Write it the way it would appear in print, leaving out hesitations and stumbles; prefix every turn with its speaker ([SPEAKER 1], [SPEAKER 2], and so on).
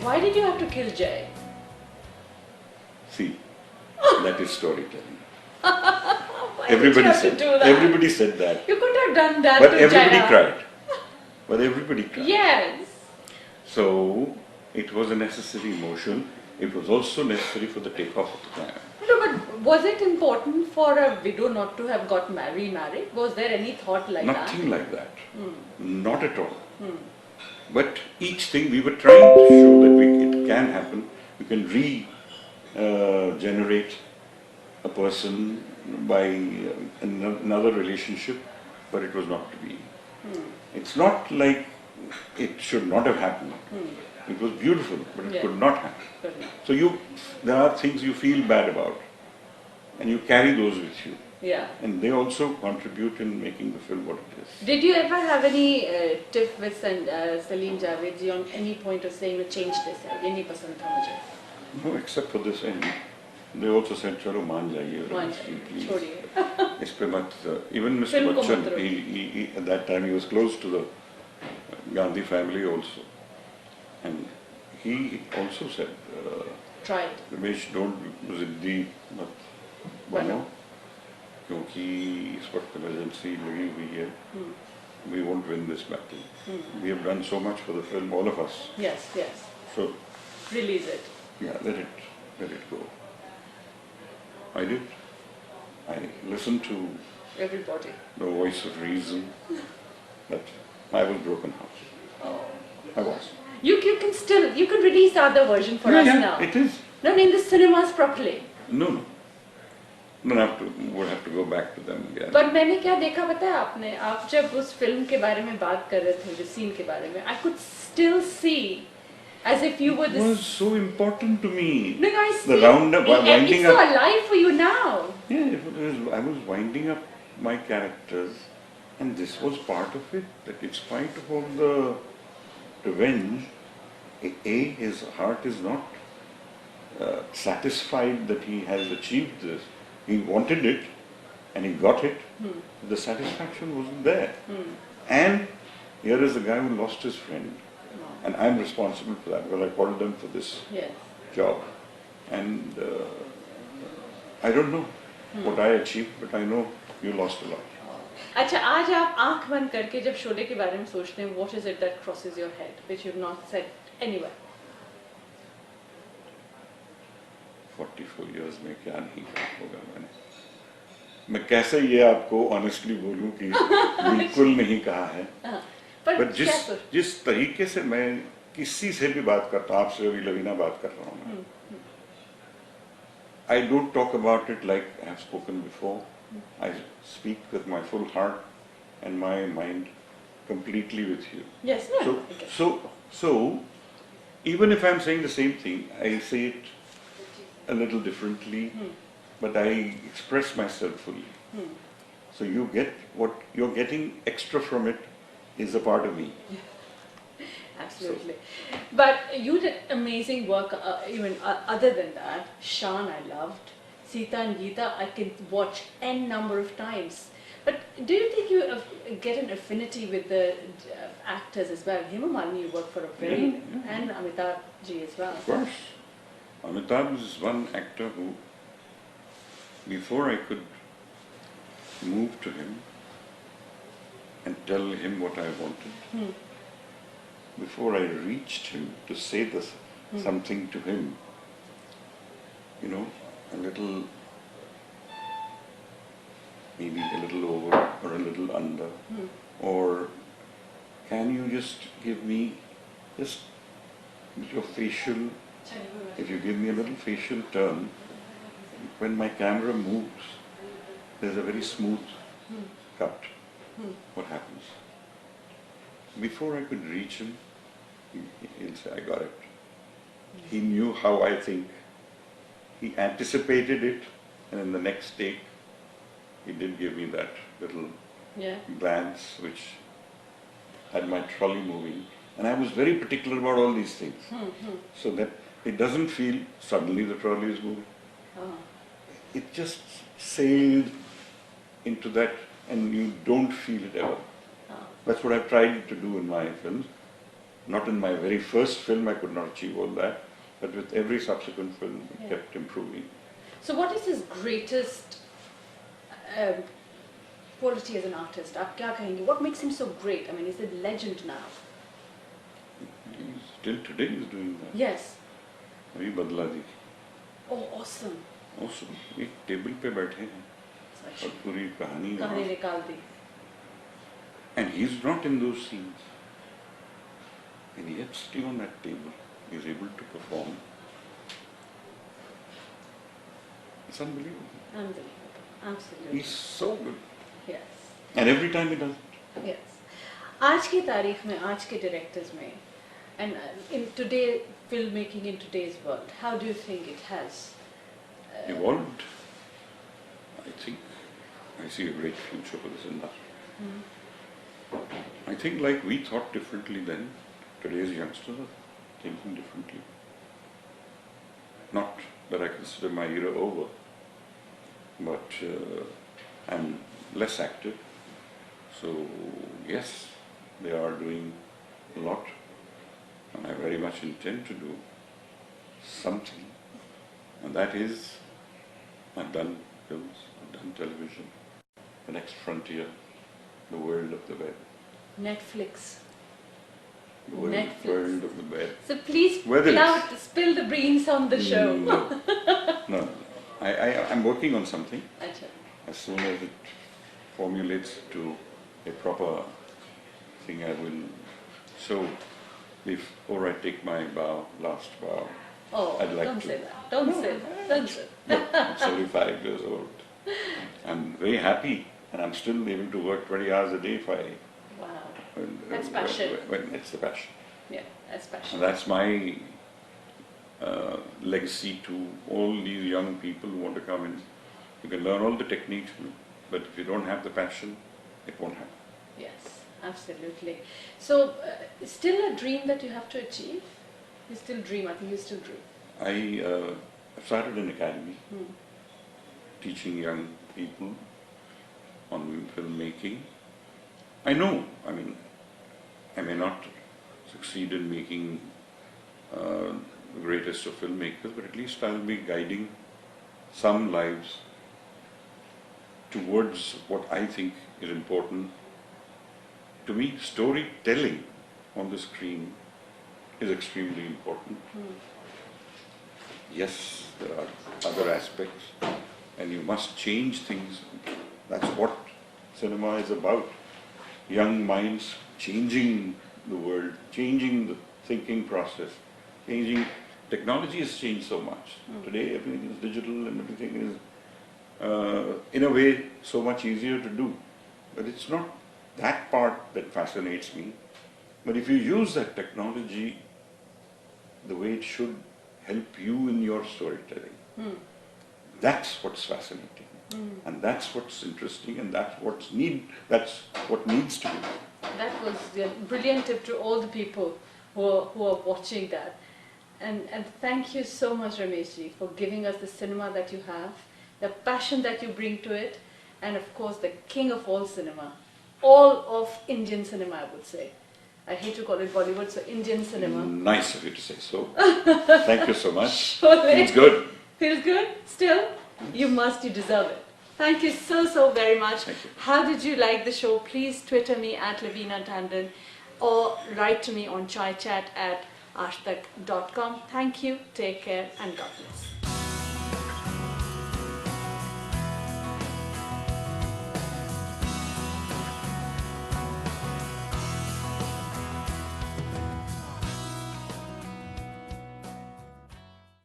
[SPEAKER 1] Why did you have to kill Jay?
[SPEAKER 2] See, that is storytelling.
[SPEAKER 1] Why
[SPEAKER 2] Everybody
[SPEAKER 1] did you have
[SPEAKER 2] said.
[SPEAKER 1] to do that?
[SPEAKER 2] Everybody said that.
[SPEAKER 1] You could have done that
[SPEAKER 2] But
[SPEAKER 1] to
[SPEAKER 2] everybody
[SPEAKER 1] Jaya.
[SPEAKER 2] cried. But everybody cried.
[SPEAKER 1] Yes.
[SPEAKER 2] So it was a necessary emotion. It was also necessary for the takeoff of the plan.
[SPEAKER 1] No, but was it important for a widow not to have got remarried? Was there any thought like
[SPEAKER 2] Nothing
[SPEAKER 1] that?
[SPEAKER 2] like that. Not at all. But each thing we were trying to show that it can happen. You can regenerate a person by another relationship, but it was not to be. It's not like it should not have happened. It was beautiful, but it could not happen. So there are things you feel bad about, and you carry those with you.
[SPEAKER 1] Yeah.
[SPEAKER 2] And they also contribute in making the film what it is.
[SPEAKER 1] Did you ever have any tip with Salim Javed ji on any point of saying, change this, ye nahi pasand tha mujhe?
[SPEAKER 2] No, except for this end. They also said, chalo maan jaiye, Ramesh ji, please.
[SPEAKER 1] Chhodiye.
[SPEAKER 2] Is pe mat, even Mr.
[SPEAKER 1] Film ko
[SPEAKER 2] Bachchan,
[SPEAKER 1] mat
[SPEAKER 2] he, at that time he was close to the Gandhi family also. And he also said,
[SPEAKER 1] Try it.
[SPEAKER 2] Ramesh, don't ziddi mat bano, क्योंकि इस वक्त emergency लगी हुई है. We won't win this battle. We have done so much for the film, all of us.
[SPEAKER 1] Yes, yes.
[SPEAKER 2] So
[SPEAKER 1] Release it.
[SPEAKER 2] yeah, let it go. I did. I listened to
[SPEAKER 1] Everybody.
[SPEAKER 2] the voice of reason, but I was broken-hearted. I was.
[SPEAKER 1] You can release the other version for us now.
[SPEAKER 2] It is.
[SPEAKER 1] No, in the cinemas properly.
[SPEAKER 2] No. We'll have to go back to them again.
[SPEAKER 1] But मैंने क्या देखा पता है आपने? आप जब उस film के बारे में बात कर रहे थे, जो सीन के बारे में, I could still see as if you were this.
[SPEAKER 2] It was so important to me.
[SPEAKER 1] No, I see.
[SPEAKER 2] The roundup, winding
[SPEAKER 1] it's so
[SPEAKER 2] up.
[SPEAKER 1] alive for you now.
[SPEAKER 2] Yeah, I was winding up my characters, and this was part of it. That in spite of all the revenge, his heart is not satisfied that he has achieved this. He wanted it, and he got it. The satisfaction wasn't there. And here is a guy who lost his friend, and I'm responsible for that because I called them for this job. And I don't know what I achieved, but I know you lost a lot.
[SPEAKER 1] अच्छा, आज आप आँख बंद करके जब शोले के बारे में सोचते हैं, what is it that crosses your head, which you've not said anywhere?
[SPEAKER 2] 44 years में क्या नहीं कहा होगा मैंने. मैं कैसे ये आपको honestly बोलूं कि बिल्कुल नहीं कहा है. But जिस तरीके से मैं किसी से भी बात करता हूँ, आपसे अभी लवीना बात कर रहा हूँ मैं. I don't talk about it like I have spoken before. I speak with my full heart and my mind completely with you.
[SPEAKER 1] Yes, no.
[SPEAKER 2] So even if I'm saying the same thing, I say it a little differently, but I express myself fully. So you get what you're getting extra from it is a part of me.
[SPEAKER 1] Absolutely. But you did amazing work, even other than that. Shan I loved. Sita and Geeta I can watch n number of times. But do you think you get an affinity with the actors as well? Hema Malini, you work for a very... And Amitabh ji as well.
[SPEAKER 2] Of course. Amitabh is one actor who, before I could move to him and tell him what I wanted, before I reached him to say this something to him, you know, a little, maybe a little over or a little under, or can you just give me just your facial, if you give me a little facial turn, when my camera moves, there's a very smooth cut. What happens? Before I could reach him, he'll say, I got it. He knew how I think. He anticipated it, and in the next take, he did give me that little glance which had my trolley moving. And I was very particular about all these things, so that it doesn't feel suddenly the trolley is moving. It just sailed into that, and you don't feel it ever. That's what I've tried to do in my films. Not in my very first film I could not achieve all that, but with every subsequent film it
[SPEAKER 1] Yeah.
[SPEAKER 2] kept improving.
[SPEAKER 1] So what is his greatest quality as an artist? आप क्या कहेंगे? What makes him so great? I mean, is it legend now?
[SPEAKER 2] Till today he's doing that.
[SPEAKER 1] Yes.
[SPEAKER 2] अभी बदला दी.
[SPEAKER 1] Oh, awesome.
[SPEAKER 2] Awesome. एक table पे बैठे हैं
[SPEAKER 1] Such
[SPEAKER 2] और पूरी कहानी
[SPEAKER 1] कहानी निकाल दी.
[SPEAKER 2] and he's not in those scenes. And yet sitting on that table, he's able to perform. It's unbelievable.
[SPEAKER 1] Unbelievable. Absolutely.
[SPEAKER 2] He's so good.
[SPEAKER 1] Yes.
[SPEAKER 2] And every time he does it.
[SPEAKER 1] Yes. आज की तारीख में, आज के directors में, and in today filmmaking in today's world, how do you think it has
[SPEAKER 2] Evolved. I think I see a great future for this industry. I think like we thought differently then, today's youngsters are thinking differently. Not that I consider my era over, but I'm less active. So yes, they are doing a lot, and I very much intend to do something, and that is, I've done films, I've done television, the next frontier, the world of the web.
[SPEAKER 1] Netflix?
[SPEAKER 2] The world,
[SPEAKER 1] Netflix.
[SPEAKER 2] world of the web.
[SPEAKER 1] So please
[SPEAKER 2] Whether
[SPEAKER 1] clout, spill the beans on the show.
[SPEAKER 2] No. I'm working on something.
[SPEAKER 1] Acha.
[SPEAKER 2] As soon as it formulates to a proper thing, I will. So, before I take my last bow,
[SPEAKER 1] Oh,
[SPEAKER 2] I'd like
[SPEAKER 1] don't
[SPEAKER 2] to.
[SPEAKER 1] say that. Don't say that. Don't say
[SPEAKER 2] Look, I'm 75 years old. I'm very happy, and I'm still able to work 20 hours a day if I.
[SPEAKER 1] Wow. That's passion.
[SPEAKER 2] When it's the passion.
[SPEAKER 1] Yeah, that's passion.
[SPEAKER 2] And that's my legacy to all these young people who want to come in. You can learn all the techniques, but if you don't have the passion, it won't happen.
[SPEAKER 1] Yes, absolutely. So, still a dream that you have to achieve? You still dream, I think you still dream.
[SPEAKER 2] I started an academy teaching young people on filmmaking. I know, I mean, I may not succeed in making the greatest of filmmakers, but at least I'll be guiding some lives towards what I think is important. To me, storytelling on the screen is extremely important. Yes, there are other aspects, and you must change things. That's what cinema is about. Young minds changing the world, changing the thinking process, changing. Technology has changed so much. Today everything is digital and everything is, in a way, so much easier to do. But it's not that part that fascinates me. But if you use that technology the way it should help you in your storytelling, that's what's fascinating. And that's what's interesting, and that's what needs to be done.
[SPEAKER 1] That was a brilliant tip to all the people who are watching that. And thank you so much, Rameshji, for giving us the cinema that you have, the passion that you bring to it, and of course the king of all cinema, all of Indian cinema, I would say. I hate to call it Bollywood, so Indian cinema.
[SPEAKER 2] Nice of you to say so. Thank you so much.
[SPEAKER 1] Sholay.
[SPEAKER 2] Feels good.
[SPEAKER 1] Feels good? Still? You deserve it. Thank you so very much.
[SPEAKER 2] Thank you.
[SPEAKER 1] How did you like the show? Please Twitter me at Lavina Tandon or write to me on chaichat@aajtak.com. Thank you, take care, and God bless.